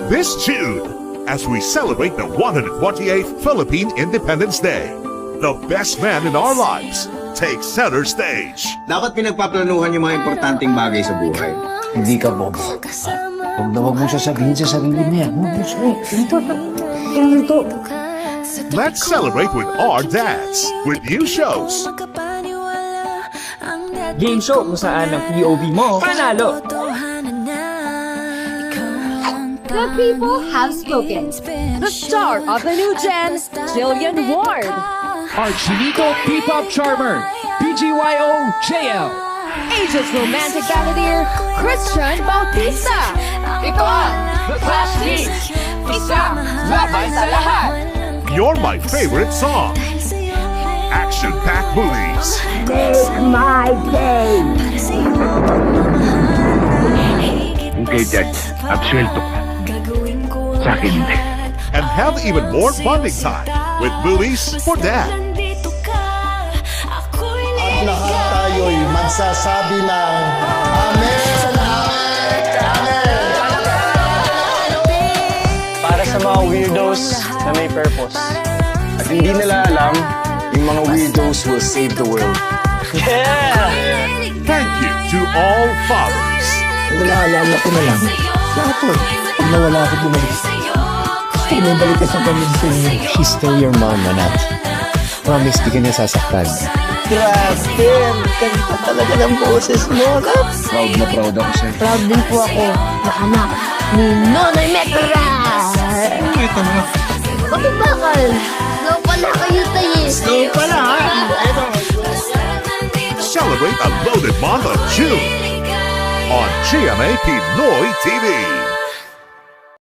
this June as we celebrate the 128th Philippine Independence Day. The best man in our lives takes center stage. Dapat pinagpaplanuhan yung mga importanteng bagay sa buhay. Hindi ka bobo. Huwag na huwag mo sasabihin sa sarili mo yan. Huwag mo sabihin. Ito. Let's celebrate with our dads with new shows. Game show kung saan ang POV mo panalo. The people have spoken. The star of the new gen, Jillian Ward. Archinico P-Pop Charmer, BGYO JL. Aegis romantic balladeer, Christian Bautista. Ito ang The Classmates. Isa, laban sa lahat. You're my favorite song. Action-packed movies. Make my day. Kay Dad, absuelto ka. Sa akin hindi. And have even more bonding time with movies for dad. At lahat tayo'y magsasabi ng Amen! Amen! Para sa mga weirdos na may purpose. At hindi nila alam, yung mga weirdos will save the world. Yeah! Thank you to all fathers. Wala ko na lang. Lahat po. Pag nawala ako bumalik. Gusto ko na balik ka sa pamilya niyo. She's still your mom, anak. Promise, di ka niya sasaktan. Grabe! Ganda talaga ng boses mo. Proud na proud ako sa'yo. Proud din po ako na anak ni Nonoy Metra. Ito na. Bakit bakal? Slow pala kayo tayo. Slow pala ha? Celebrate a loaded month of June on GMA Pinoy TV.